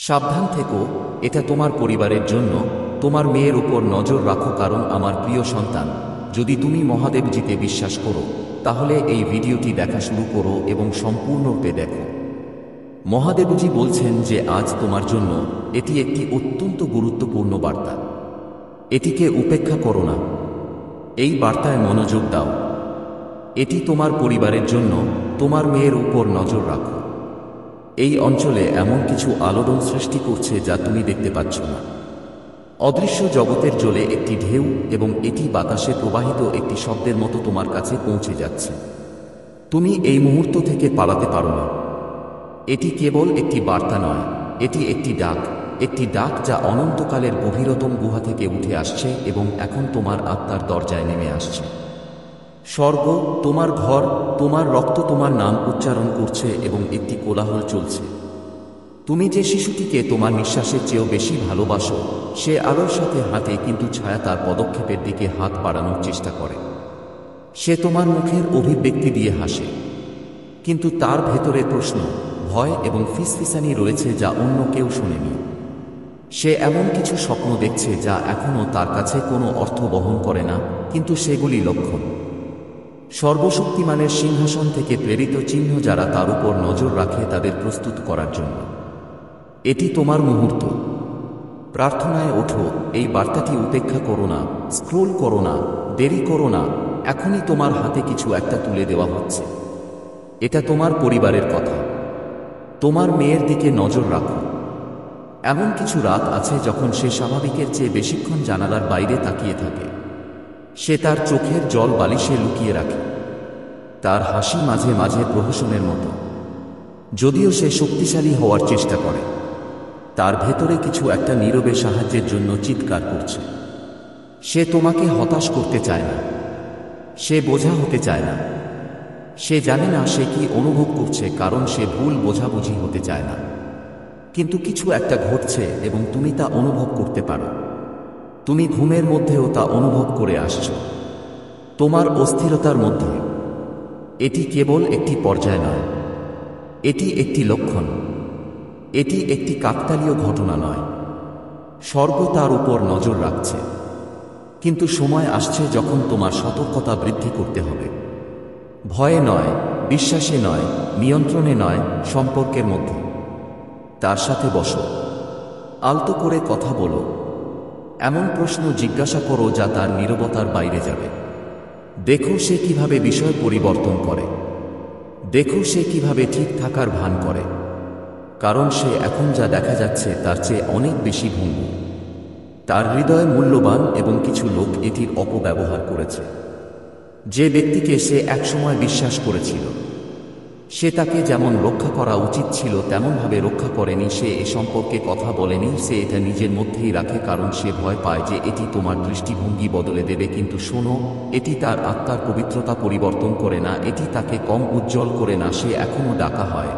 সাবধান থেকো, এটা তোমার পরিবারের জন্য। তোমার মেয়ের উপর নজর রাখো, কারণ আমার প্রিয় সন্তান, যদি তুমি মহাদেবজিতে বিশ্বাস করো তাহলে এই ভিডিওটি দেখা শুরু করো এবং সম্পূর্ণরূপে দেখো। মহাদেবজি বলছেন যে আজ তোমার জন্য এটি একটি অত্যন্ত গুরুত্বপূর্ণ বার্তা। এটিকে উপেক্ষা করো না, এই বার্তায় মনোযোগ দাও। এটি তোমার পরিবারের জন্য, তোমার মেয়ের উপর নজর রাখো। এই অঞ্চলে এমন কিছু আলোড়ন সৃষ্টি করছে যা তুমি দেখতে পাচ্ছ না। অদৃশ্য জগতের জলে একটি ঢেউ, এবং এটি বাতাসে প্রবাহিত একটি শব্দের মতো তোমার কাছে পৌঁছে যাচ্ছে। তুমি এই মুহূর্ত থেকে পালাতে পারো না। এটি কেবল একটি বার্তা নয়, এটি একটি ডাক যা অনন্তকালের গভীরতম গুহা থেকে উঠে আসছে এবং এখন তোমার আত্মার দরজায় নেমে আসছে। স্বর্গ, তোমার ঘর, তোমার রক্ত তোমার নাম উচ্চারণ করছে এবং একটি কোলাহল চলছে। তুমি যে শিশুটিকে তোমার নিঃশ্বাসের চেয়েও বেশি ভালোবাসো, সে আলোর সাথে হাঁটে, কিন্তু ছায়া তার পদক্ষেপের দিকে হাত বাড়ানোর চেষ্টা করে। সে তোমার মুখের অভিব্যক্তি দিয়ে হাসে, কিন্তু তার ভেতরে প্রশ্ন, ভয় এবং ফিসফিসানি রয়েছে যা অন্য কেউ শোনেনি। সে এমন কিছু স্বপ্ন দেখছে যা এখনও তার কাছে কোনো অর্থ বহন করে না, কিন্তু সেগুলি লক্ষণ। সর্বশক্তিমানের সিংহাসন থেকে প্রেরিত চিহ্ন যারা তার উপর নজর রাখে তাদের প্রস্তুত করার জন্য। এটি তোমার মুহূর্ত। প্রার্থনায় ওঠো, এই বার্তাটি উপেক্ষা করো না, স্ক্রোল করো না, দেরি করো না। এখনই তোমার হাতে কিছু একটা তুলে দেওয়া হচ্ছে। এটা তোমার পরিবারের কথা। তোমার মেয়ের দিকে নজর রাখো। এমন কিছু রাত আছে যখন সে স্বাভাবিকের চেয়ে বেশিক্ষণ জানালার বাইরে তাকিয়ে থাকে। সে তার চোখের জল বালিশে লুকিয়ে রাখে, তার হাসি মাঝে মাঝে প্রহসনের মতো। যদিও সে শক্তিশালী হওয়ার চেষ্টা করে, তার ভেতরে কিছু একটা নীরবে সাহায্যের জন্য চিৎকার করছে। সে তোমাকে হতাশ করতে চায় না, সে বোঝা হতে চায় না। সে জানে না সে কি অনুভব করছে, কারণ সে ভুল বোঝাবুঝি হতে চায় না। কিন্তু কিছু একটা ঘটছে এবং তুমি তা অনুভব করতে পারো। তুমি ঘুমের মধ্যেও তা অনুভব করে আসছো, তোমার অস্থিরতার মধ্যে। এটি কেবল একটি পর্যায় নয়, এটি একটি লক্ষণ। এটি একটি কাকতালীয় ঘটনা নয়। স্বর্গ তার উপর নজর রাখছে, কিন্তু সময় আসছে যখন তোমার সতর্কতা বৃদ্ধি করতে হবে। ভয়ে নয়, বিশ্বাসে নয়, নিয়ন্ত্রণে নয়, সম্পর্কের মধ্যে। তার সাথে বসো, আলতো করে কথা বলো, এমন প্রশ্ন জিজ্ঞাসা করো যা তার নীরবতার বাইরে যাবে। দেখো সে কিভাবে বিষয় পরিবর্তন করে। দেখো সে কিভাবে ঠিক থাকার ভান করে, কারণ সে এখন যা দেখা যাচ্ছে তার চেয়ে অনেক বেশি ভঙ্গুর। তার হৃদয় মূল্যবান এবং কিছু লোক এটির অপব্যবহার করেছে। যে ব্যক্তিকে সে একসময় বিশ্বাস করেছিল, সে তাকে যেমন রক্ষা করা উচিত ছিল তেমনভাবে রক্ষা করেনি। সে এ সম্পর্কে কথা বলেনি, সে এটা নিজের মধ্যেই রাখে, কারণ সে ভয় পায় যে এটি তোমার দৃষ্টিভঙ্গি বদলে দেবে। কিন্তু শোনো, এটি তার আত্মার পবিত্রতা পরিবর্তন করে না, এটি তাকে কম উজ্জ্বল করে না। সে এখনও ডাকা হয়,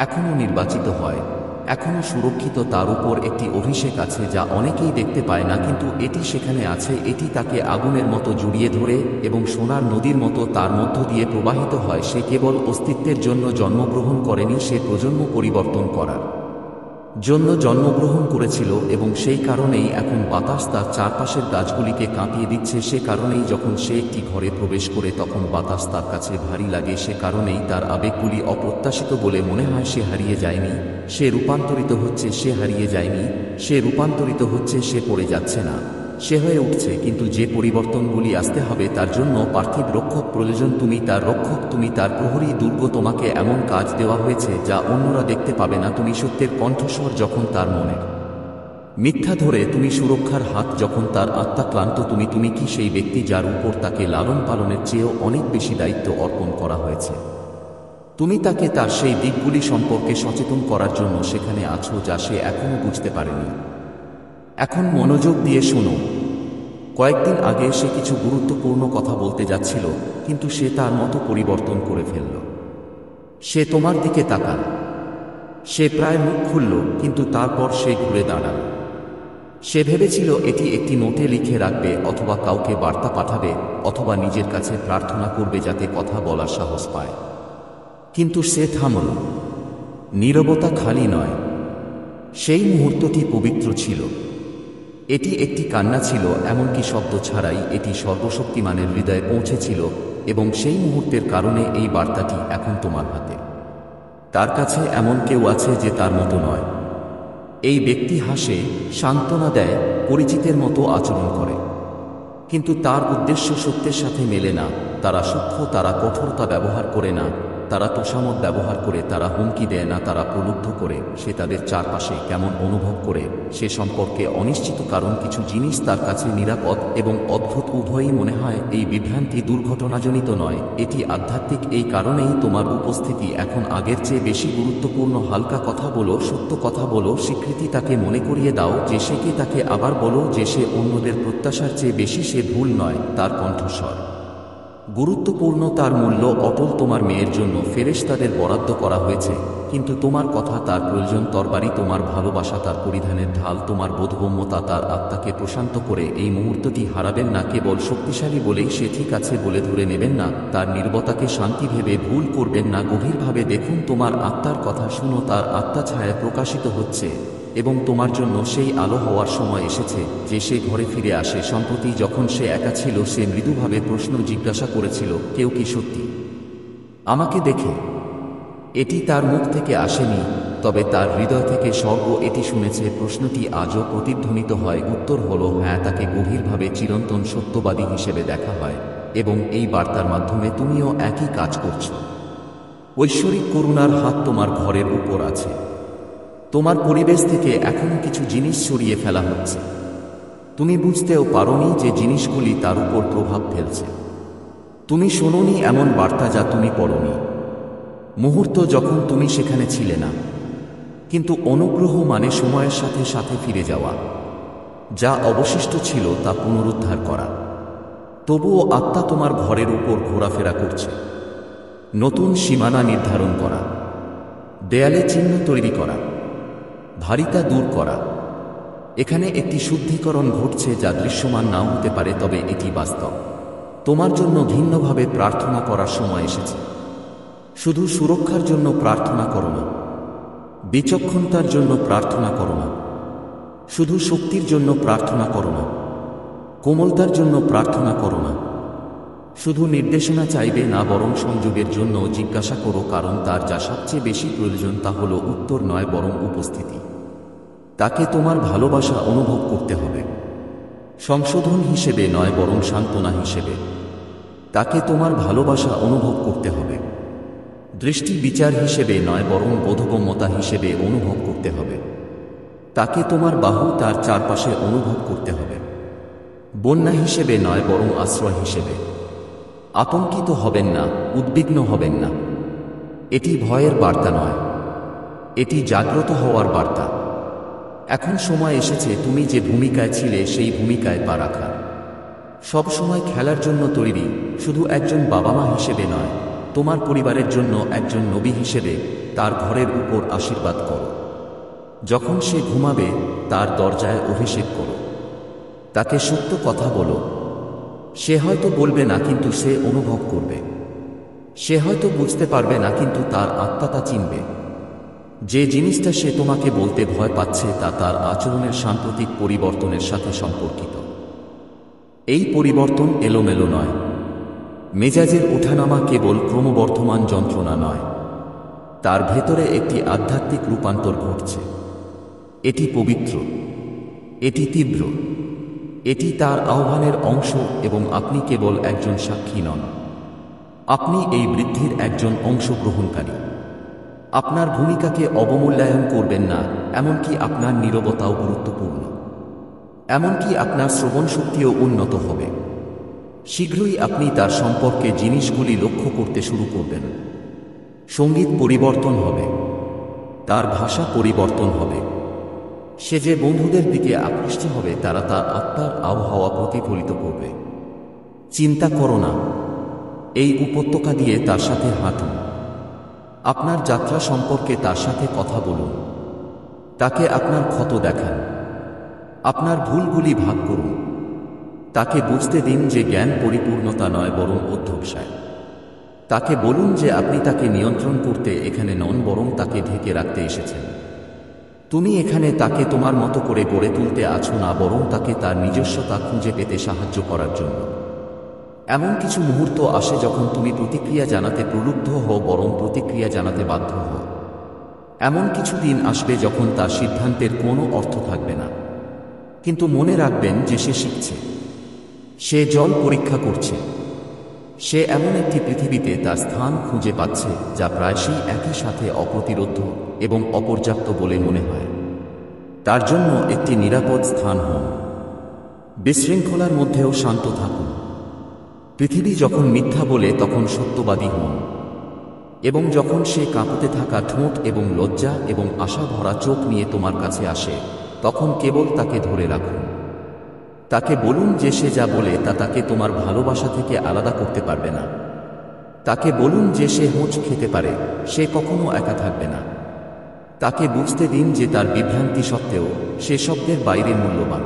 এখনও নির্বাচিত হয়, এখনও সুরক্ষিত। তার উপর একটি অভিষেক আছে যা অনেকেই দেখতে পায় না, কিন্তু এটি সেখানে আছে। এটি তাকে আগুনের মতো জড়িয়ে ধরে এবং সোনার নদীর মতো তার মধ্য দিয়ে প্রবাহিত হয়। সে কেবল অস্তিত্বের জন্য জন্মগ্রহণ করেনি, সে প্রজন্ম পরিবর্তন করার জন্য জন্মগ্রহণ করেছিল, এবং সেই কারণেই এখন বাতাস তার চারপাশের গাছগুলিকে কাঁপিয়ে দিচ্ছে। সে কারণেই যখন সে একটি ঘরে প্রবেশ করে তখন বাতাস তার কাছে ভারী লাগে। সে কারণেই তার আবেগগুলি অপ্রত্যাশিত বলে মনে হয়। সে হারিয়ে যায়নি, সে রূপান্তরিত হচ্ছে। সে হারিয়ে যায়নি, সে রূপান্তরিত হচ্ছে। সে পড়ে যাচ্ছে না, সে হয়ে উঠছে। কিন্তু যে পরিবর্তনগুলি আসতে হবে তার জন্য পার্থিব রক্ষক প্রয়োজন। তুমি তার রক্ষক, তুমি তার প্রহরী দুর্গ। তোমাকে এমন কাজ দেওয়া হয়েছে যা অন্যরা দেখতে পাবে না। তুমি সত্যের কণ্ঠস্বর যখন তার মনের মিথ্যা ধরে, তুমি সুরক্ষার হাত যখন তার আত্মা ক্লান্ত। তুমি কি সেই ব্যক্তি যার উপর তাকে লালন পালনের চেয়েও অনেক বেশি দায়িত্ব অর্পণ করা হয়েছে? তুমি তাকে তার সেই দিকগুলি সম্পর্কে সচেতন করার জন্য সেখানে আছো যা সে এখনও বুঝতে পারেনি। এখন মনোযোগ দিয়ে শোনো। কয়েকদিন আগে সে কিছু গুরুত্বপূর্ণ কথা বলতে যাচ্ছিল, কিন্তু সে তার মতো পরিবর্তন করে ফেলল। সে তোমার দিকে তাকাল, সে প্রায় মুখ খুলল, কিন্তু তারপর সে ঘুরে দাঁড়াল। সে ভেবেছিল এটি একটি নোটে লিখে রাখবে, অথবা কাউকে বার্তা পাঠাবে, অথবা নিজের কাছে প্রার্থনা করবে যাতে কথা বলার সাহস পায়। কিন্তু সে থামল। নীরবতা খালি নয়, সেই মুহূর্তটি পবিত্র ছিল। এটি একটি কান্না ছিল, এমনকি শব্দ ছাড়াই এটি সর্বশক্তিমানের হৃদয়ে পৌঁছেছিল, এবং সেই মুহূর্তের কারণে এই বার্তাটি এখন তোমার হাতে। তার কাছে এমন কেউ আছে যে তার মতো নয়। এই ব্যক্তি হাসে, সান্ত্বনা দেয়, পরিচিতের মতো আচরণ করে, কিন্তু তার উদ্দেশ্য সত্যের সাথে মেলে না। তারা সূক্ষ্ম, তারা কঠোরতা ব্যবহার করে না, তারা তোষামত ব্যবহার করে, তারা হুমকি দেয় না, তারা প্রলুব্ধ করে। সে তাদের চারপাশে কেমন অনুভব করে সে সম্পর্কে অনিশ্চিত, কারণ কিছু জিনিস তার কাছে নিরাপদ এবং অদ্ভুত উভয়ই মনে হয়। এই বিভ্রান্তি দুর্ঘটনাজনিত নয়, এটি আধ্যাত্মিক। এই কারণেই তোমার উপস্থিতি এখন আগের চেয়ে বেশি গুরুত্বপূর্ণ। হালকা কথা বলো, সত্য কথা বলো, স্বীকৃতি তাকে মনে করিয়ে দাও যে সে কে, তাকে আবার বলো যে সে অন্যদের প্রত্যাশার চেয়ে বেশি, সে ভুল নয়। তার কণ্ঠস্বর গুরুত্বপূর্ণ, তার মূল্য অটল। তোমার মেয়ের জন্য ফেরেশতাদের বরাদ্দ করা হয়েছে, কিন্তু তোমার কথা তার প্রয়োজন। তরবারি তোমার ভালোবাসা তার পরিধানের ঢাল, তোমার বোধগম্যতা তার আত্মাকে প্রশান্ত করে। এই মুহূর্তটি হারাবেন না কেবল শক্তিশালী বলেই সে ঠিক আছে বলে ধরে নেবেন না, তার নীরবতাকে শান্তি ভেবে ভুল করবেন না। গভীরভাবে দেখুন, তোমার আত্মার কথা শুনো, তার আত্মা ছায়া প্রকাশিত হচ্ছে, এবং তোমার জন্য সেই আলো হওয়ার সময় এসেছে যে সে ঘরে ফিরে আসে। সম্প্রতি যখন সে একা ছিল, সে মৃদুভাবে প্রশ্ন জিজ্ঞাসা করেছিল, কেউ কি সত্যি আমাকে দেখে? এটি তার মুখ থেকে আসেনি, তবে তার হৃদয় থেকে স্বর্গ এটি শুনেছে। প্রশ্নটি আজও প্রতিধ্বনিত হয়। উত্তর হলো হ্যাঁ, তাকে গভীরভাবে চিরন্তন সত্যবাদী হিসেবে দেখা হয়, এবং এই বার্তার মাধ্যমে তুমিও একই কাজ করছো। ঐশ্বরিক করুণার হাত তোমার ঘরের উপর আছে। তোমার পরিবেশ থেকে এখনো কিছু জিনিস সরিয়ে ফেলা হচ্ছে। তুমি বুঝতেও পারোনি যে জিনিসগুলি তার উপর প্রভাব ফেলছে। তুমি শোনোনি এমন বার্তা যা তুমি পড়োনি, মুহূর্ত যখন তুমি সেখানে ছিলে না। কিন্তু অনুগ্রহ মানে সময়ের সাথে সাথে ফিরে যাওয়া, যা অবশিষ্ট ছিল তা পুনরুদ্ধার করা। তবুও আত্মা তোমার ঘরের উপর ঘোরাফেরা করছে। নতুন সীমানা নির্ধারণ করা, দেয়ালে চিহ্ন তৈরি করা, ভারিতা দূর করা। এখানে একটি শুদ্ধিকরণ ঘটছে যা দৃশ্যমান নাও হতে পারে, তবে এটি বাস্তব। তোমার জন্য ভিন্নভাবে প্রার্থনা করার সময় এসেছে। শুধু সুরক্ষার জন্য প্রার্থনা করো না, বিচক্ষণতার জন্য প্রার্থনা করো না, শুধু শক্তির জন্য প্রার্থনা করো না, কোমলতার জন্য প্রার্থনা করো না, শুধু নির্দেশনা চাইবে না, বরং সংযোগের জন্য জিজ্ঞাসা করো। কারণ তার যা সবচেয়ে বেশি প্রয়োজন তা হলো উত্তর নয়, বরং উপস্থিতি। তাকে তোমার ভালোবাসা অনুভব করতে হবে, সংশোধন হিসেবে নয়, বরং সান্ত্বনা হিসেবে। তাকে তোমার ভালোবাসা অনুভব করতে হবে, দৃষ্টি বিচার হিসেবে নয়, বরং বোধগম্যতা হিসেবে অনুভব করতে হবে। তাকে তোমার বাহু তার চারপাশে অনুভব করতে হবে, বন্যা হিসেবে নয়, বরং আশ্রয় হিসেবে। আতঙ্কিত হবেন না, উদ্বিগ্ন হবেন না। এটি ভয়ের বার্তা নয়, এটি জাগ্রত হওয়ার বার্তা। এখন সময় এসেছে তুমি যে ভূমিকায় ছিলে সেই ভূমিকায় পা রাখার। সবসময় খেলার জন্য তৈরি, শুধু একজন বাবা মা হিসেবে নয়, তোমার পরিবারের জন্য একজন নবী হিসেবে। তার ঘরের উপর আশীর্বাদ করো। যখন সে ঘুমাবে তার দরজায় অভিষেক করো। তাকে সত্য কথা বলো। সে হয়তো বলবে না, কিন্তু সে অনুভব করবে। সে হয়তো বুঝতে পারবে না, কিন্তু তার আত্মা তা চিনবে। যে জিনিসটা সে তোমাকে বলতে ভয় পাচ্ছে তা তার আচরণের সাম্প্রতিক পরিবর্তনের সাথে সম্পর্কিত। এই পরিবর্তন এলোমেলো নয়, মেজাজের ওঠানামা কেবল ক্রমবর্ধমান যন্ত্রণা নয়, তার ভেতরে একটি আধ্যাত্মিক রূপান্তর ঘটছে। এটি পবিত্র, এটি তীব্র, এটি তার আহ্বানের অংশ, এবং আপনি কেবল একজন সাক্ষী নন, আপনি এই বৃদ্ধির একজন অংশগ্রহণকারী। আপনার ভূমিকাকে অবমূল্যায়ন করবেন না, এমনকি আপনার নীরবতাও গুরুত্বপূর্ণ। এমনকি আপনার শ্রবণ শক্তিও উন্নত হবে। শীঘ্রই আপনি তার সম্পর্কে জিনিসগুলি লক্ষ্য করতে শুরু করবেন। সঙ্গীত পরিবর্তন হবে, তার ভাষা পরিবর্তন হবে। সে যে বন্ধুদের দিকে আকৃষ্ট হবে তারা তার আত্মার আবহাওয়া প্রতিফলিত করবে। চিন্তা করো না, এই উপত্যকা দিয়ে তার সাথে হাঁটুন। আপনার যাত্রা সম্পর্কে তার সাথে কথা বলুন। তাকে আপনার ক্ষত দেখান, আপনার ভুলগুলি ভাগ করুন। তাকে বুঝতে দিন যে জ্ঞান পরিপূর্ণতা নয়, বরং অধ্যবসায়। তাকে বলুন যে আপনি তাকে নিয়ন্ত্রণ করতে এখানে নন, বরং তাকে ঢেকে রাখতে এসেছেন। তুমি এখানে তাকে তোমার মতো করে গড়ে তুলতে আছো না, বরং তাকে তার নিজস্বতা খুঁজে পেতে সাহায্য করার জন্য। এমন কিছু মুহূর্ত আসে যখন তুমি প্রতিক্রিয়া জানাতে প্রলুব্ধ হও, বরং প্রতিক্রিয়া জানাতে বাধ্য হও। এমন কিছু দিন আসবে যখন তার সিদ্ধান্তের কোনো অর্থ থাকবে না, কিন্তু মনে রাখবেন যে সে শিখছে, সে জল পরীক্ষা করছে, সে এমন একটি পৃথিবীতে তার স্থান খুঁজে পাচ্ছে যা প্রায়শই একই সাথে অপ্রতিরোধ্য এবং অপর্যাপ্ত বলে মনে হয়। তার জন্য একটি নিরাপদ স্থান হন। বিশৃঙ্খলার মধ্যেও শান্ত থাকুন। পৃথিবী যখন মিথ্যা বলে তখন সত্যবাদী হন, এবং যখন সে কাঁপতে থাকা ঠোঁট এবং লজ্জা এবং আশা ভরা চোখ নিয়ে তোমার কাছে আসে, তখন কেবল তাকে ধরে রাখুন। তাকে বলুন যে সে যা বলে তা তাকে তোমার ভালোবাসা থেকে আলাদা করতে পারবে না। তাকে বলুন যে সে হোঁচ খেতে পারে, সে কখনো একা থাকবে না। তাকে বুঝতে দিন যে তার বিভ্রান্তি সত্ত্বেও সে শব্দের বাইরে মূল্যবান।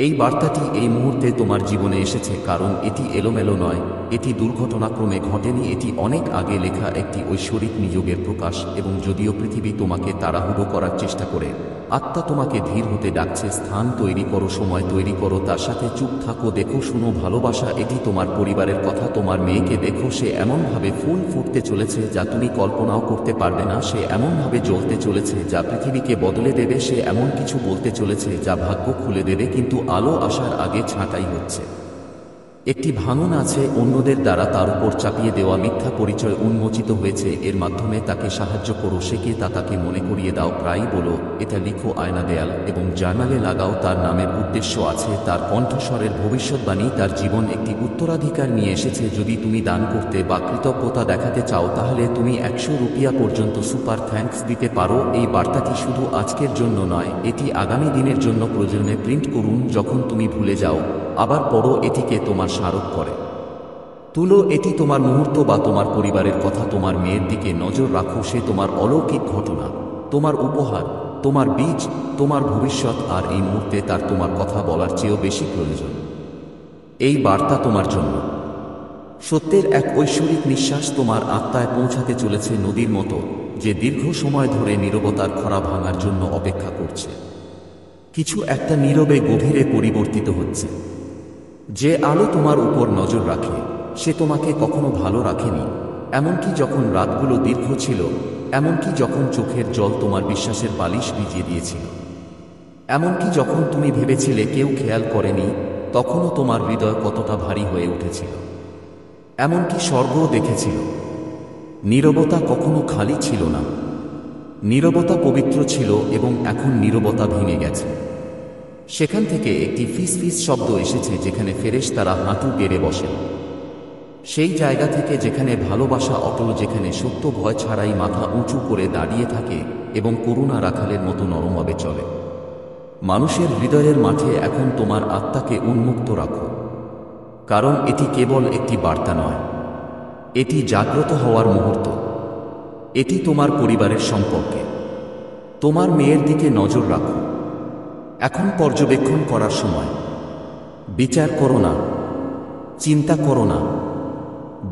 এই বার্তাটি এই মুহূর্তে তোমার জীবনে এসেছে কারণ এটি এলোমেলো নয়, এটি দুর্ঘটনাক্রমে ঘটেনি, এটি অনেক আগে লেখা একটি ঐশ্বরিক নিযোগের প্রকাশ। এবং যদিও পৃথিবী তোমাকে তাড়াহুড়ো করার চেষ্টা করে, আত্মা তোমাকে ধীর হতে ডাকছে। স্থান তৈরি করো, সময় তৈরি করো, তার সাথে চুপ থাকো, দেখো, শুনো। ভালোবাসা এটি তোমার পরিবারের কথা। তোমার মেয়েকে দেখো, সে এমনভাবে ফুল ফুটতে চলেছে যা তুমি কল্পনাও করতে পারবে না। সে এমনভাবে জ্বলতে চলেছে যা পৃথিবীকে বদলে দেবে। সে এমন কিছু বলতে চলেছে যা ভাগ্য খুলে দেবে, কিন্তু আলো আসার আগে ছাঁটাই হচ্ছে। একটি ভাঙন আছে, অন্যদের দ্বারা তার উপর চাপিয়ে দেওয়া মিথ্যা পরিচয় উন্মোচিত হয়েছে। এর মাধ্যমে তাকে সাহায্য করো, সে কে তা তাকে মনে করিয়ে দাও। প্রায়ই বলো, এটা লিখো আয়না দেয়াল এবং জার্নালে লাগাও। তার নামের উদ্দেশ্য আছে, তার কণ্ঠস্বরের ভবিষ্যৎবাণী। তার জীবন একটি উত্তরাধিকার নিয়ে এসেছে। যদি তুমি দান করতে বা কৃতজ্ঞতা দেখাতে চাও, তাহলে তুমি 100 রুপিয়া পর্যন্ত সুপার থ্যাঙ্কস দিতে পারো। এই বার্তাটি শুধু আজকের জন্য নয়, এটি আগামী দিনের জন্য। প্রয়োজনে প্রিন্ট করুন, যখন তুমি ভুলে যাও আবার পড়ো, এটিকে তোমার স্মারক করে তুলো। এটি তোমার মুহূর্ত বা তোমার পরিবারের কথা। তোমার মেয়ের দিকে নজর রাখো, সে তোমার অলৌকিক ঘটনা, তোমার উপহার, তোমার বীজ, তোমার ভবিষ্যৎ। আর এই মুহূর্তে তার তোমার কথা বলার চেয়েও বেশি প্রয়োজন। এই বার্তা তোমার জন্য সত্যের এক ঐশ্বরিক নিঃশ্বাস তোমার আত্মায় পৌঁছাতে চলেছে, নদীর মতো, যে দীর্ঘ সময় ধরে নীরবতার খরা ভাঙার জন্য অপেক্ষা করছে। কিছু একটা নীরবে গভীরে পরিবর্তিত হচ্ছে। যে আলো তোমার উপর নজর রাখে, সে তোমাকে কখনো ভালো রাখেনি, এমনকি যখন রাতগুলো দীর্ঘ ছিল, এমনকি যখন চোখের জল তোমার বিশ্বাসের বালিশ ভিজিয়ে দিয়েছিল, এমনকি যখন তুমি ভেবেছিলে কেউ খেয়াল করেনি, তখনও তোমার হৃদয় কতটা ভারী হয়ে উঠেছিল। এমনকি স্বর্গও দেখেছিল। নীরবতা কখনো খালি ছিল না, নীরবতা পবিত্র ছিল। এবং এখন নীরবতা ভেঙে গেছে। সেখান থেকে একটি ফিস ফিস শব্দ এসেছে, যেখানে ফেরেশতারা হাঁটু গেড়ে বসেন। সেই জায়গা থেকে যেখানে ভালোবাসা অটল, যেখানে সত্য ভয় ছাড়াই মাথা উঁচু করে দাঁড়িয়ে থাকে এবং করুণা রাখালের মতো নরমভাবে চলে। মানুষের হৃদয়ের মাঠে এখন তোমার আত্মাকে উন্মুক্ত রাখো, কারণ এটি কেবল একটি বার্তা নয়, এটি জাগ্রত হওয়ার মুহূর্ত। এটি তোমার পরিবারের সম্পর্কে। তোমার মেয়ের দিকে নজর রাখো। এখন পর্যবেক্ষণ করার সময়। বিচার করো না, চিন্তা করো না,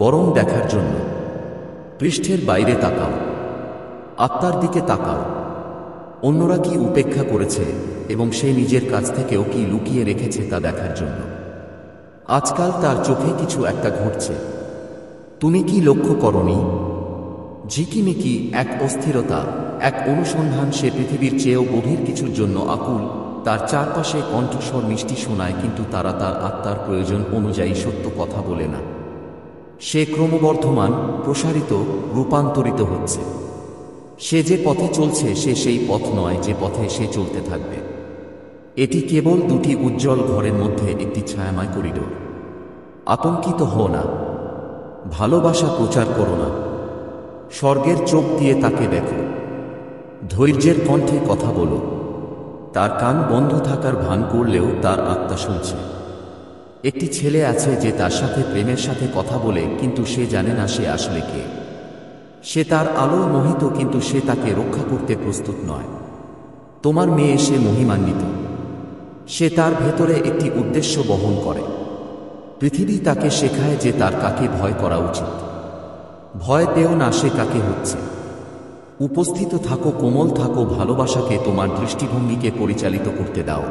বরং দেখার জন্য। পৃষ্ঠের বাইরে তাকাও, আত্মার দিকে তাকাও। অন্যরা কি উপেক্ষা করেছে এবং সে নিজের কাছ থেকেও কি লুকিয়ে রেখেছে তা দেখার জন্য। আজকাল তার চোখে কিছু একটা ঘটছে। তুমি কি লক্ষ্য করনি? ঝিকিমিকি এক অস্থিরতা, এক অনুসন্ধান। সে পৃথিবীর চেয়েও গভীর কিছুর জন্য আকুল। তার চারপাশে কণ্ঠস্বর মিষ্টি শোনায়, কিন্তু তারা তার আত্মার প্রয়োজন অনুযায়ী সত্য কথা বলে না। সে ক্রমবর্ধমান, প্রসারিত, রূপান্তরিত হচ্ছে। সে যে পথে চলছে সে সেই পথ নয় যে পথে সে চলতে থাকবে। এটি কেবল দুটি উজ্জ্বল ঘরের মধ্যে একটি ছায়াময় করিডোর। আতঙ্কিত হও না, ভালোবাসা প্রচার করো না, স্বর্গের চোখ দিয়ে তাকে দেখো, ধৈর্যের কণ্ঠে কথা বলো। তার কান বন্ধ থাকার ভান করলেও তার আত্মা শুনছে। একটি ছেলে আছে যে তার সাথে প্রেমের সাথে কথা বলে, কিন্তু সে জানে না সে আসলে কে। সে তার আলো মোহিত, কিন্তু সে তাকে রক্ষা করতে প্রস্তুত নয়। তোমার মেয়ে, সে মহিমান্বিত। সে তার ভেতরে একটি উদ্দেশ্য বহন করে। পৃথিবী তাকে শেখায় যে তার কাকে ভয় করা উচিত। ভয় পেও না, সে কাকে হচ্ছে। উপস্থিত থাকো, কোমল থাকো, ভালোবাসাকে তোমার দৃষ্টিভঙ্গিকে পরিচালিত করতে দাও।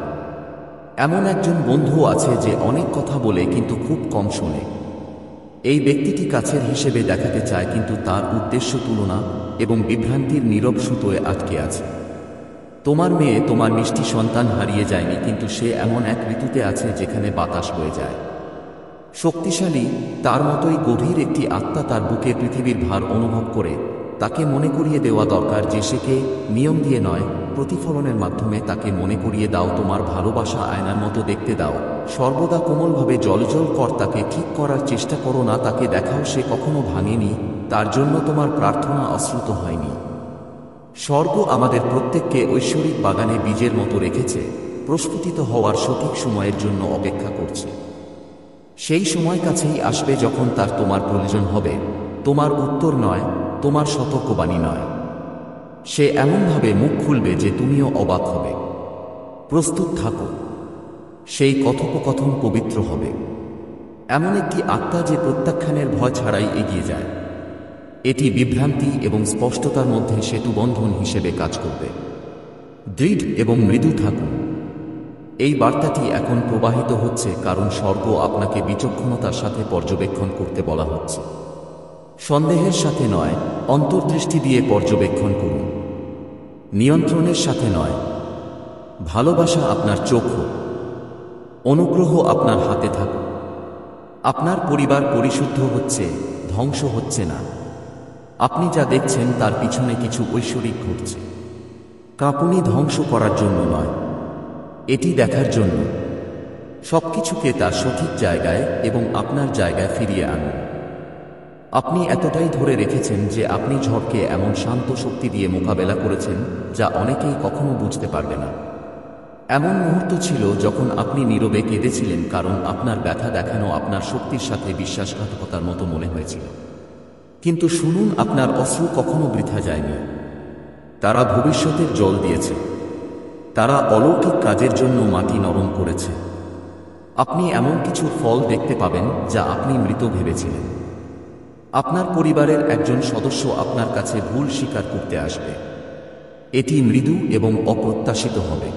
এমন একজন বন্ধু আছে যে অনেক কথা বলে কিন্তু খুব কম শোনে। এই ব্যক্তিটি কাছের হিসেবে দেখাতে চায়, কিন্তু তার উদ্দেশ্য তুলনা এবং বিভ্রান্তির নীরব সুতোয় আটকে আছে। তোমার মেয়ে তোমার মিষ্টি সন্তান হারিয়ে যায়নি, কিন্তু সে এমন এক ঋতুতে আছে যেখানে বাতাস বয়ে যায়। শক্তিশালী, তার মতোই গভীর একটি আত্মা তার বুকে পৃথিবীর ভার অনুভব করে। তাকে মনে করিয়ে দেওয়া দরকার যে সে কে, নিয়ম দিয়ে নয়, প্রতিফলনের মাধ্যমে তাকে মনে করিয়ে দাও তোমার ভালোবাসা আয়নার মতো দেখতে দাও। সর্বদা কোমলভাবে জলজল কর, তাকে ঠিক করার চেষ্টা করো না, তাকে দেখাও সে কখনো ভাঙেনি, তার জন্য তোমার প্রার্থনা অশ্রুত হয়নি। স্বর্গ আমাদের প্রত্যেককে ঐশ্বরিক বাগানে বীজের মতো রেখেছে, প্রস্ফুটিত হওয়ার সঠিক সময়ের জন্য অপেক্ষা করছে। সেই সময় কাছেই আসবে যখন তার তোমার প্রয়োজন হবে, তোমার উত্তর নয়, তোমার সতর্কবাণী নয়। সে এমনভাবে মুখ খুলবে যে তুমিও অবাক হবে। প্রস্তুত থাকো, সেই কথোপকথন পবিত্র হবে। এমন একটি আত্মা যে প্রত্যাখ্যানের ভয় ছাড়াই এগিয়ে যায়। এটি বিভ্রান্তি এবং স্পষ্টতার মধ্যে সেতুবন্ধন হিসেবে কাজ করবে। দৃঢ় এবং মৃদু থাকুন। এই বার্তাটি এখন প্রবাহিত হচ্ছে কারণ স্বর্গ আপনাকে বিচক্ষণতার সাথে পর্যবেক্ষণ করতে বলা হচ্ছে। সন্দেহের সাথে নয়, অন্তর্দৃষ্টি দিয়ে পর্যবেক্ষণ করুন। নিয়ন্ত্রণের সাথে নয়। ভালোবাসা আপনার চোখ হোক, অনুগ্রহ আপনার হাতে থাকুক। আপনার পরিবার পরিশুদ্ধ হচ্ছে, ধ্বংস হচ্ছে না। আপনি যা দেখছেন তার পিছনে কিছু ঐশ্বরিক ঘটছে। কাঁপুনি ধ্বংস করার জন্য নয়, এটি দেখার জন্য। সবকিছুকে তার সঠিক জায়গায় এবং আপনার জায়গায় ফিরিয়ে আনুন। আপনি এতটাই ধরে রেখেছেন যে আপনি ঝড়কে এমন শান্ত শক্তি দিয়ে মোকাবেলা করেছেন যা অনেকেই কখনো বুঝতে পারবে না। এমন মুহূর্ত ছিল যখন আপনি নীরবে কেঁদেছিলেন, কারণ আপনার ব্যথা দেখানো আপনার শক্তির সাথে বিশ্বাসঘাতকতার মতো মনে হয়েছিল। কিন্তু শুনুন, আপনার অশ্রু কখনো বৃথা যায়নি। তারা ভবিষ্যতের জল দিয়েছে। তারা অলৌকিক কাজের জন্য মাটি নরম করেছে। আপনি এমন কিছু ফল দেখতে পাবেন যা আপনি মৃত ভেবেছিলেন। আপনার পরিবারের একজন সদস্য আপনার কাছে ভুল স্বীকার করতে আসবে। এটি মৃদু এবং অপ্রত্যাশিত হবে।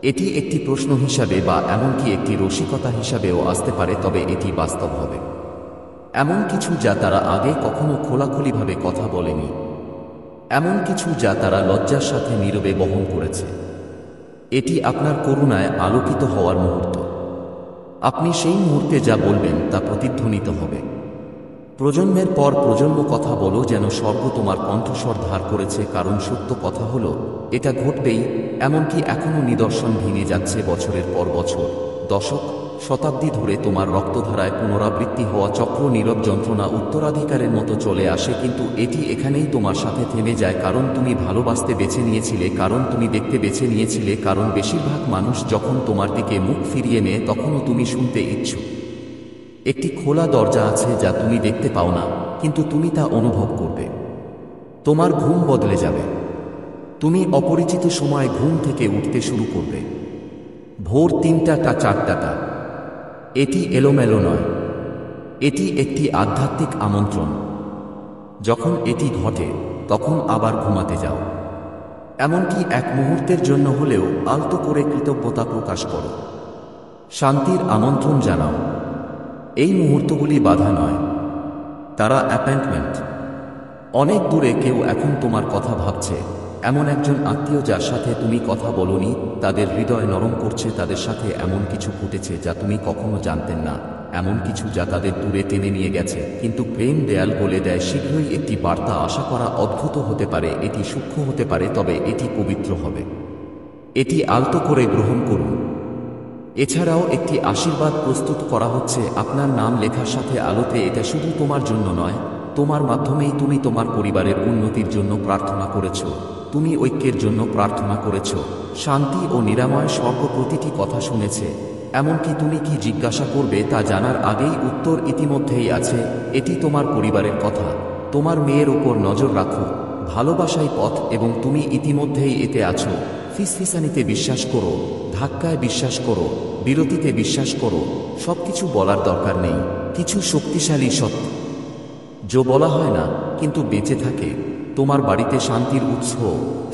এটি একটি প্রশ্ন হিসাবে বা এমনকি একটি রসিকতা হিসাবেও আসতে পারে, তবে এটি বাস্তব হবে। এমন কিছু যা তারা আগে কখনো খোলাখুলিভাবে কথা বলেনি। এমন কিছু যা তারা লজ্জার সাথে নীরবে বহন করেছে। এটি আপনার করুণায় আলোকিত হওয়ার মুহূর্ত। আপনি সেই মুহূর্তে যা বলবেন তা প্রতিধ্বনিত হবে। প্রজন্মের পর প্রজন্ম কথা বলো যেন স্বর্গ তোমার কণ্ঠস্বর ধার করেছে, কারণ সত্য কথা হলো এটা ঘটবেই। এমনকি এখনো নিদর্শন ভেঙে যাচ্ছে বছরের পর বছর, দশক, শতাব্দী ধরে তোমার রক্তধারায় পুনরাবৃত্তি হওয়া চক্র, নীরব যন্ত্রণা উত্তরাধিকারের মতো চলে আসে। কিন্তু এটি এখানেই তোমার সাথে থেমে যায়, কারণ তুমি ভালোবাসতে বেছে নিয়েছিলে, কারণ তুমি দেখতে বেছে নিয়েছিলে, কারণ বেশিরভাগ মানুষ যখন তোমার দিকে মুখ ফিরিয়ে নেয় তখনও তুমি শুনতে ইচ্ছুক। একটি খোলা দরজা আছে যা তুমি দেখতে পাও না, কিন্তু তুমি তা অনুভব করবে। তোমার ঘুম বদলে যাবে। তুমি অপরিচিত সময়ে ঘুম থেকে উঠতে শুরু করবে। ভোর ৩টা ৪টা। এটি এলোমেলো নয়, এটি একটি আধ্যাত্মিক আমন্ত্রণ। যখন এটি ঘটে তখন আবার ঘুমাতে যাও। এমনকি এক মুহূর্তের জন্য হলেও আলতো করে কৃতজ্ঞতা প্রকাশ করো। শান্তির আমন্ত্রণ জানাও। এই মুহূর্তগুলি বাধা নয়, তারা অ্যাপয়েন্টমেন্ট। অনেক দূরে কেউ এখন তোমার কথা ভাবছে, এমন একজন আত্মীয় যার সাথে তুমি কথা বলোনি, তাদের হৃদয় নরম করছে। তাদের সাথে এমন কিছু ঘটেছে যা তুমি কখনো জানতেন না, এমন কিছু যা তাদের দূরে টেনে নিয়ে গেছে। কিন্তু প্রেম দেয়াল বলে দেয় শীঘ্রই একটি বার্তা আশা করা অদ্ভুত হতে পারে, এটি সূক্ষ্ম হতে পারে, তবে এটি পবিত্র হবে। এটি আলতো করে গ্রহণ করুন। এছাড়াও একটি আশীর্বাদ প্রস্তুত করা হচ্ছে আপনার নাম লেখার সাথে আলোতে। এটা শুধু তোমার জন্য নয়, তোমার মাধ্যমেই তুমি তোমার পরিবারের উন্নতির জন্য প্রার্থনা করেছ, তুমি ঐক্যের জন্য প্রার্থনা করেছ, শান্তি ও নিরাময়। স্বর্গ প্রতিটি কথা শুনেছে। এমনকি তুমি কি জিজ্ঞাসা করবে তা জানার আগেই উত্তর ইতিমধ্যেই আছে। এটি তোমার পরিবারের কথা। তোমার মেয়ের ওপর নজর রাখো। ভালোবাসাই পথ এবং তুমি ইতিমধ্যেই এতে আছো। ফিসফিসানিতে বিশ্বাস করো, ধাক্কায় বিশ্বাস করো, বিরতিতে বিশ্বাস করো। সবকিছু বলার দরকার নেই। কিছু শক্তিশালী সত্য যো বলা হয় না কিন্তু বেঁচে থাকে। তোমার বাড়িতে শান্তির উৎস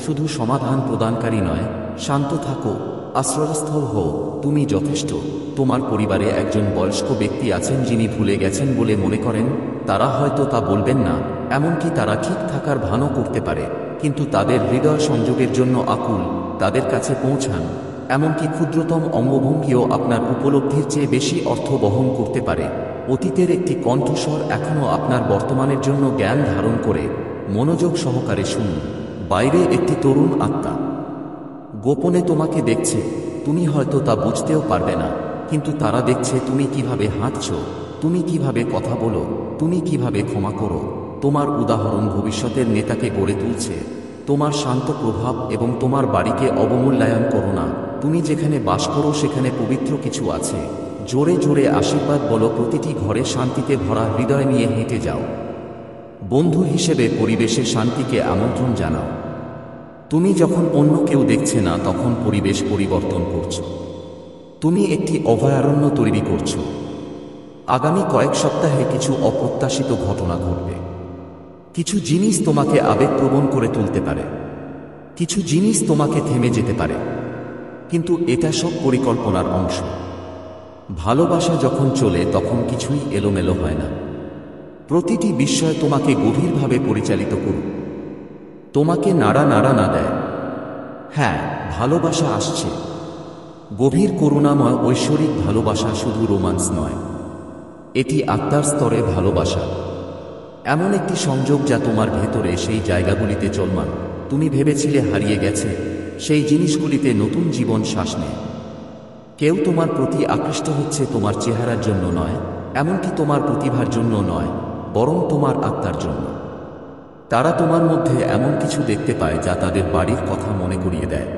শুধু সমাধান প্রদানকারী নয়। শান্ত থাকো, আশ্রয়স্থল হও, তুমি যথেষ্ট। তোমার পরিবারে একজন বয়স্ক ব্যক্তি আছেন যিনি ভুলে গেছেন বলে মনে করেন। তারা হয়তো তা বলবেন না, এমনকি তারা ঠিক থাকার ভানও করতে পারে, কিন্তু তাদের হৃদয় সংযোগের জন্য আকুল। তাদের কাছে পৌঁছান। এমনকি ক্ষুদ্রতম অঙ্গভঙ্গিও আপনার উপলব্ধির চেয়ে বেশি অর্থ বহন করতে পারে। অতীতের একটি কণ্ঠস্বর এখনও আপনার বর্তমানের জন্য জ্ঞান ধারণ করে। মনোযোগ সহকারে শুনুন। বাইরে একটি তরুণ আত্মা গোপনে তোমাকে দেখছে। তুমি হয়তো তা বুঝতেও পারবে না, কিন্তু তারা দেখছে তুমি কিভাবে হাঁটছ, তুমি কিভাবে কথা বলো, তুমি কিভাবে ক্ষমা করো। তোমার উদাহরণ ভবিষ্যতের নেতাকে গড়ে তুলছে। তোমার শান্ত প্রভাব এবং তোমার বাড়িকে অবমূল্যায়ন করো না। তুমি যেখানে বাস করো সেখানে পবিত্র কিছু আছে। জোরে জোরে আশীর্বাদ বলো, প্রতিটি ঘরে শান্তিতে ভরা হৃদয় নিয়ে হেঁটে যাও। বন্ধু হিসেবে পরিবেশে শান্তিকে আমন্ত্রণ জানাও। তুমি যখন অন্য কেউ দেখছে না তখন পরিবেশ পরিবর্তন করছো। তুমি একটি অভয়ারণ্য তৈরি করছো। আগামী কয়েক সপ্তাহে কিছু অপ্রত্যাশিত ঘটনা ঘটবে। কিছু জিনিস তোমাকে আবেগপ্রবণ করে তুলতে পারে, কিছু জিনিস তোমাকে থেমে যেতে পারে, কিন্তু এটা সব পরিকল্পনার অংশ। ভালোবাসা যখন চলে তখন কিছুই এলোমেলো হয় না। প্রতিটি বিস্ময় তোমাকে গভীরভাবে পরিচালিত করুক, তোমাকে নাড়া নাড়া না দেয়। হ্যাঁ, ভালোবাসা আসছে। গভীর করুণাময় ঐশ্বরিক ভালোবাসা, শুধু রোমান্স নয়, এটি আত্মার স্তরে ভালোবাসা। এমন একটি সংযোগ যা তোমার ভেতরে সেই জায়গাগুলিতে চলমান তুমি ভেবেছিলে হারিয়ে গেছে, সেই জিনিসগুলিতে নতুন জীবন শ্বাস নেয়। কেউ তোমার প্রতি আকৃষ্ট হচ্ছে তোমার চেহারার জন্য নয়, এমনকি তোমার প্রতিভার জন্য নয়, বরং তোমার আত্মার জন্য। তারা তোমার মধ্যে এমন কিছু দেখতে পায় যা তাদের বাড়ির কথা মনে করিয়ে দেয়।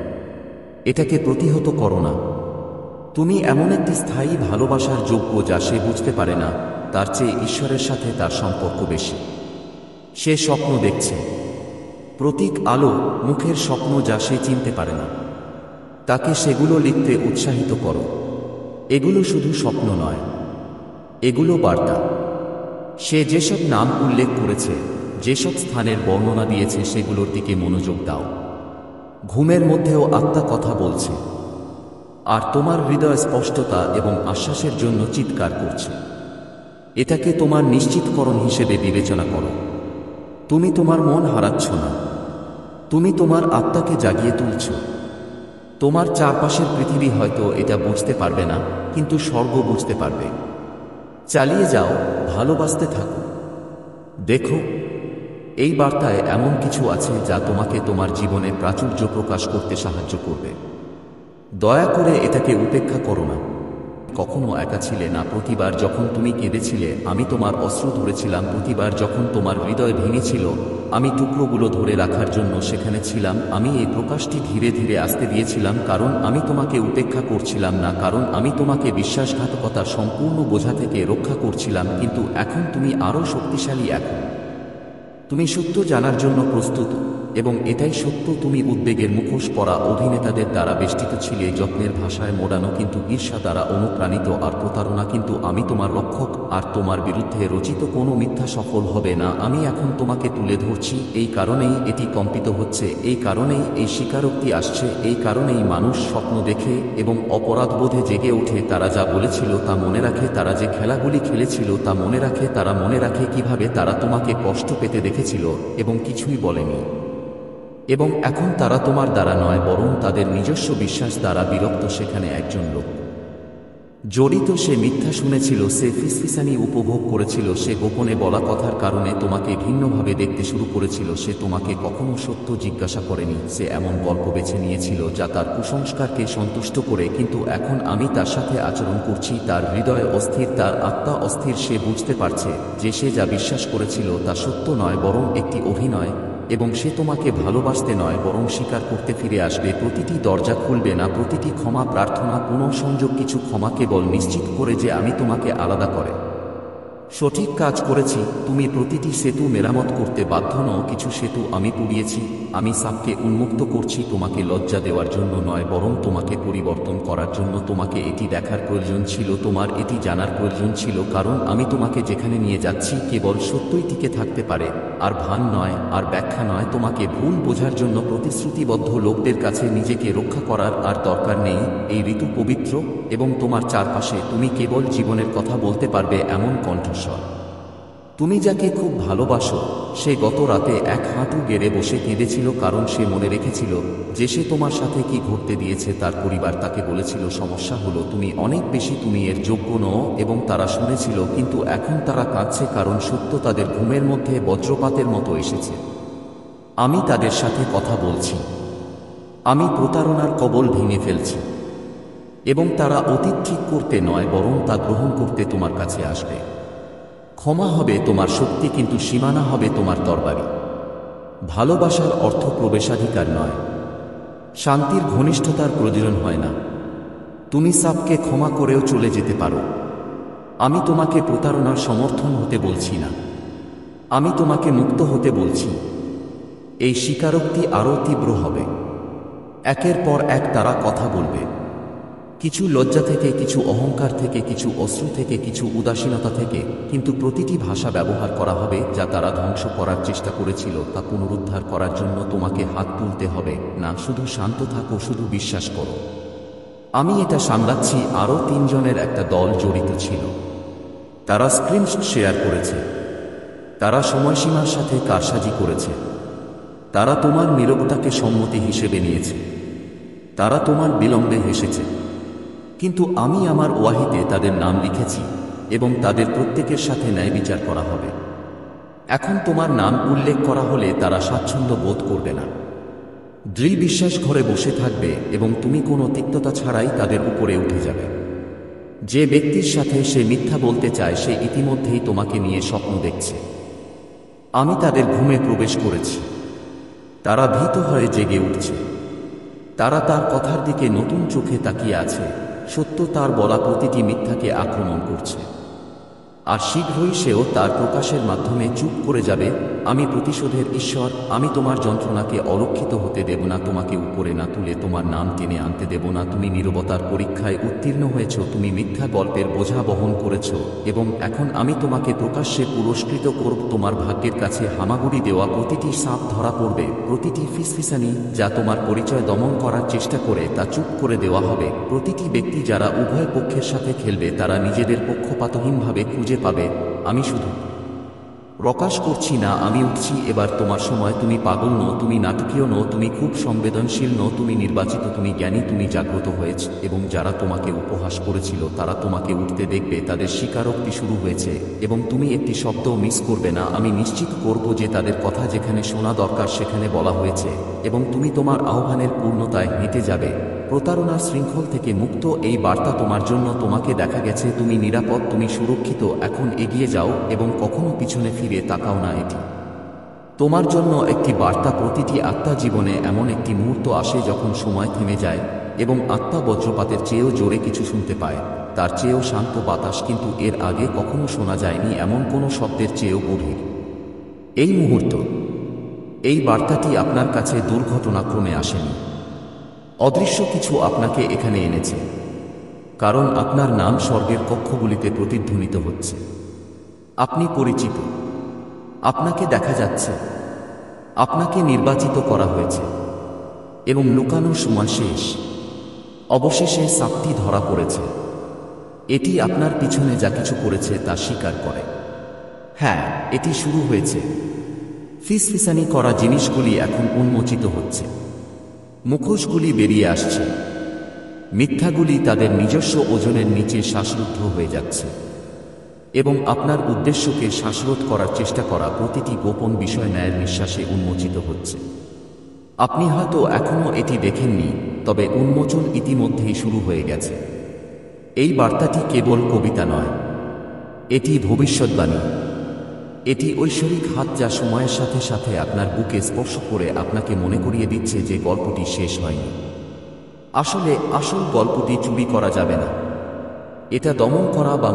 এটাকে প্রতিহত করো না। তুমি এমন একটি স্থায়ী ভালোবাসার যোগ্য যা সে বুঝতে পারে না, তার চেয়ে ঈশ্বরের সাথে তার সম্পর্ক বেশি। সে স্বপ্ন দেখছে, প্রতীক আলো, মুখের স্বপ্ন যা সে চিনতে পারে না। তাকে সেগুলো লিখতে উৎসাহিত করো। এগুলো শুধু স্বপ্ন নয়, এগুলো বার্তা। সে যেসব নাম উল্লেখ করেছে, যেসব স্থানের বর্ণনা দিয়েছে, সেগুলোর দিকে মনোযোগ দাও। ঘুমের মধ্যেও আত্মা কথা বলছে, আর তোমার হৃদয় স্পষ্টতা এবং আশ্বাসের জন্য চিৎকার করছে। এটাকে তোমার নিশ্চিতকরণ হিসেবে বিবেচনা করো। তুমি তোমার মন হারাচ্ছ না, তুমি তোমার আত্মাকে জাগিয়ে তুলছ। তোমার চারপাশের পৃথিবী হয়তো এটা বুঝতে পারবে না, কিন্তু স্বর্গ বুঝতে পারবে। চালিয়ে যাও, ভালোবাসতে থাকো। দেখো, এই বার্তায় এমন কিছু আছে যা তোমাকে তোমার জীবনে প্রাচুর্য প্রকাশ করতে সাহায্য করবে। দয়া করে এটাকে উপেক্ষা করো না। কখনো একা ছিলে না। প্রতিবার যখন তুমি কেঁদেছিলে, আমি তোমার অস্ত্র ধরেছিলাম। প্রতিবার যখন তোমার হৃদয় ভেঙেছিল, আমি টুকরোগুলো ধরে রাখার জন্য সেখানে ছিলাম। আমি এই প্রকাশটি ধীরে ধীরে আসতে দিয়েছিলাম, কারণ আমি তোমাকে উপেক্ষা করছিলাম না, কারণ আমি তোমাকে বিশ্বাসঘাতকতার সম্পূর্ণ বোঝা থেকে রক্ষা করছিলাম। কিন্তু এখন তুমি আরও শক্তিশালী। এখন তুমি সত্য জানার জন্য প্রস্তুত, এবং এটাই সত্য। তুমি উদ্বেগের মুখোশ পরা অভিনেতাদের দ্বারা বেষ্টিত ছিলে, যত্নের ভাষায় মোড়ানো কিন্তু ঈর্ষা দ্বারা অনুপ্রাণিত আর প্রতারণা। কিন্তু আমি তোমার রক্ষক, আর তোমার বিরুদ্ধে রচিত কোনো মিথ্যা সফল হবে না। আমি এখন তোমাকে তুলে ধরছি। এই কারণেই এটি কম্পিত হচ্ছে, এই কারণেই এই স্বীকারোক্তি আসছে, এই কারণেই মানুষ স্বপ্ন দেখে এবং অপরাধবোধে জেগে ওঠে। তারা যা বলেছিল তা মনে রাখে, তারা যে খেলাগুলি খেলেছিল তা মনে রাখে, তারা মনে রাখে কিভাবে তারা তোমাকে কষ্ট পেতে দেখেছিল এবং কিছুই বলেনি। এবং এখন তারা তোমার দ্বারা নয়, বরং তাদের নিজস্ব বিশ্বাস দ্বারা বিরক্ত। সেখানে একজন লোক জড়িত। সে মিথ্যা শুনেছিল, সে ফিসফিসানি উপভোগ করেছিল, সে গোপনে বলা কথার কারণে তোমাকে ভিন্নভাবে দেখতে শুরু করেছিল। সে তোমাকে কখনো সত্য জিজ্ঞাসা করেনি। সে এমন গল্প বেছে নিয়েছিল যা তার কুসংস্কারকে সন্তুষ্ট করে। কিন্তু এখন আমি তার সাথে আচরণ করছি। তার হৃদয় অস্থির, তার আত্মা অস্থির। সে বুঝতে পারছে যে সে যা বিশ্বাস করেছিল তা সত্য নয়, বরং একটি অভিনয়। এবং সে তোমাকে ভালোবাসতে নয়, বরং স্বীকার করতে ফিরে আসবে। প্রতিটি দরজা খুলবে না, প্রতিটি ক্ষমা প্রার্থনা, পুনঃসংযোগ। কিছু ক্ষমা কেবল নিশ্চিত করে যে আমি তোমাকে আলাদা করে সঠিক কাজ করেছি। তুমি প্রতিটি সেতু মেরামত করতে বাধ্য নও। কিছু সেতু আমি পুড়িয়েছি। আমি সাপকে উন্মুক্ত করছি তোমাকে লজ্জা দেওয়ার জন্য নয়, বরং তোমাকে পরিবর্তন করার জন্য। তোমাকে এটি দেখার প্রয়োজন ছিল, তোমার এটি জানার প্রয়োজন ছিল, কারণ আমি তোমাকে যেখানে নিয়ে যাচ্ছি কেবল সত্যই টিকে থাকতে পারে, আর ভান নয়, আর ব্যাখ্যা নয়। তোমাকে ভুল বোঝার জন্য প্রতিশ্রুতিবদ্ধ লোকদের কাছে নিজেকে রক্ষা করার আর দরকার নেই। এই ঋতু পবিত্র এবং তোমার চারপাশে তুমি কেবল জীবনের কথা বলতে পারবে এমন কণ্ঠস্বর। তুমি যাকে খুব ভালোবাসো সে গত রাতে এক হাঁটু গেড়ে বসে কেঁদেছিল, কারণ সে মনে রেখেছিল যে সে তোমার সাথে কি ঘটতে দিয়েছে। তার পরিবার তাকে বলেছিল সমস্যা হলো তুমি অনেক বেশি, তুমি এর যোগ্য নও, এবং তারা শুনেছিল। কিন্তু এখন তারা কাঁদছে, কারণ সত্য তাদের ঘুমের মধ্যে বজ্রপাতের মতো এসেছে। আমি তাদের সাথে কথা বলছি। আমি প্রতারণার কবল ভেঙে ফেলছি, এবং তারা অতীত ঠিক করতে নয় বরং তা গ্রহণ করতে তোমার কাছে আসবে। ক্ষমা হবে তোমার শক্তি, কিন্তু সীমানা হবে তোমার তরবারি। ভালোবাসার অর্থ প্রবেশাধিকার নয়, শান্তির ঘনিষ্ঠতার প্রয়োজন হয় না। তুমি সাপকে ক্ষমা করেও চলে যেতে পারো। আমি তোমাকে প্রতারণার সমর্থন হতে বলছি না, আমি তোমাকে মুক্ত হতে বলছি। এই স্বীকারোক্তি আরও তীব্র হবে। একের পর এক তারা কথা বলবে, কিছু লজ্জা থেকে, কিছু অহংকার থেকে, কিছু অশ্রু থেকে, কিছু উদাসীনতা থেকে, কিন্তু প্রতিটি ভাষা ব্যবহার করা হবে যা তারা ধ্বংস করার চেষ্টা করেছিল তা পুনরুদ্ধার করার জন্য তোমাকে হাত তুলতে হবে না। শুধু শান্ত থাকো, শুধু বিশ্বাস করো। আমি এটা সামলাচ্ছি। আরও 3 জনের একটা দল জড়িত ছিল। তারা স্ক্রিনশট শেয়ার করেছে, তারা সময়সীমার সাথে কারসাজি করেছে, তারা তোমার নীরবতাকে সম্মতি হিসেবে নিয়েছে, তারা তোমার বিলম্বে হেসেছে। কিন্তু আমি আমার ওয়াহিতে তাদের নাম লিখেছি, এবং তাদের প্রত্যেকের সাথে ন্যায় বিচার করা হবে। এখন তোমার নাম উল্লেখ করা হলে তারা স্বাচ্ছন্দ্য বোধ করবে না। দৃঢ় বিশ্বাস ঘরে বসে থাকবে, এবং তুমি কোনো তিক্ততা ছাড়াই তাদের উপরে উঠে যাবে। যে ব্যক্তির সাথে সে মিথ্যা বলতে চায় সে ইতিমধ্যেই তোমাকে নিয়ে স্বপ্ন দেখছে। আমি তাদের ঘুমে প্রবেশ করেছি। তারা ভীত হয়ে জেগে উঠছে। তারা তার কথার দিকে নতুন চোখে তাকিয়ে আছে। সত্য তার বলা প্রতিটি মিথ্যাকে আক্রমণ করছে, আর শীঘ্রই সেও তার প্রকাশের মাধ্যমে চুপ করে যাবে। আমি প্রতিশোধের ঈশ্বর। আমি তোমার যন্ত্রণাকে অলক্ষিত হতে দেব না, তোমাকে উপরে না তুলে তোমার নাম টেনে আনতে দেব না। তুমি নীরবতার পরীক্ষায় উত্তীর্ণ হয়েছ, তুমি মিথ্যা গল্পের বোঝা বহন করেছ, এবং এখন আমি তোমাকে প্রকাশ্যে পুরস্কৃত করব। তোমার ভাগ্যের কাছে হামাগুড়ি দেওয়া প্রতিটি সাপ ধরা পড়বে, প্রতিটি ফিসফিসানি যা তোমার পরিচয় দমন করার চেষ্টা করে তা চুপ করে দেওয়া হবে। প্রতিটি ব্যক্তি যারা উভয় পক্ষের সাথে খেলবে তারা নিজেদের পক্ষপাতহীনভাবে খুঁজে পাবে। আমি শুধু প্রকাশ করছি না, আমি উঠছি। এবার তোমার সময়। তুমি পাগল নও, তুমি নাটকীয় নও, তুমি খুব সংবেদনশীল নও, তুমি নির্বাচিত, তুমি জ্ঞানী, তুমি জাগ্রত হয়েছ। এবং যারা তোমাকে উপহাস করেছিল তারা তোমাকে উঠতে দেখবে। তাদের স্বীকারোক্তি শুরু হয়েছে, এবং তুমি একটি শব্দও মিস করবে না। আমি নিশ্চিত করব যে তাদের কথা যেখানে শোনা দরকার সেখানে বলা হয়েছে, এবং তুমি তোমার আহ্বানের পূর্ণতায় হেঁটে যাবে, প্রতারণার শৃঙ্খল থেকে মুক্ত। এই বার্তা তোমার জন্য। তোমাকে দেখা গেছে, তুমি নিরাপদ, তুমি সুরক্ষিত। এখন এগিয়ে যাও এবং কখনো পিছনে ফিরে তাকাও না। এটি তোমার জন্য একটি বার্তা। প্রতিটি আত্মা জীবনে এমন একটি মুহূর্ত আসে যখন সময় থেমে যায়, এবং আত্মা বজ্রপাতের চেয়েও জোরে কিছু শুনতে পায়, তার চেয়েও শান্ত বাতাস, কিন্তু এর আগে কখনো শোনা যায়নি এমন কোনো শব্দের চেয়েও গভীর। এই মুহূর্ত, এই বার্তাটি আপনার কাছে দুর্ঘটনাক্রমে আসেনি। অদৃশ্য কিছু আপনাকে এখানে এনেছে, কারণ আপনার নাম স্বর্গের কক্ষগুলিতে প্রতিধ্বনিত হচ্ছে। আপনি পরিচিত, আপনাকে দেখা যাচ্ছে, আপনাকে নির্বাচিত করা হয়েছে, এবং লুকানোর সময় শেষ। অবশেষে সাপটি ধরা পড়েছে। এটি আপনার পিছনে যা কিছু করেছে তা স্বীকার করে। হ্যাঁ, এটি শুরু হয়েছে। ফিসফিসানি করা জিনিসগুলি এখন উন্মোচিত হচ্ছে। মুখোশগুলি বেরিয়ে আসছে। মিথ্যাগুলি তাদের নিজস্ব ওজনের নিচে শ্বাসরুদ্ধ হয়ে যাচ্ছে, এবং আপনার উদ্দেশ্যকে শ্বাসরোধ করার চেষ্টা করা প্রতিটি গোপন বিষয় ন্যায়ের নিঃশ্বাসে উন্মোচিত হচ্ছে। আপনি হয়তো এখনও এটি দেখেননি, তবে উন্মোচন ইতিমধ্যেই শুরু হয়ে গেছে। এই বার্তাটি কেবল কবিতা নয়, এটি ভবিষ্যদ্বাণী। এটি ঐশ্বরিক হাত যা সময়ের সাথে সাথে আপনার বুকে স্পর্শ করে আপনাকে মনে করিয়ে দিচ্ছে যে গল্পটি শেষ হয়নি। আসল গল্পটি চুরি করা যাবে না, এটা দমন করা বা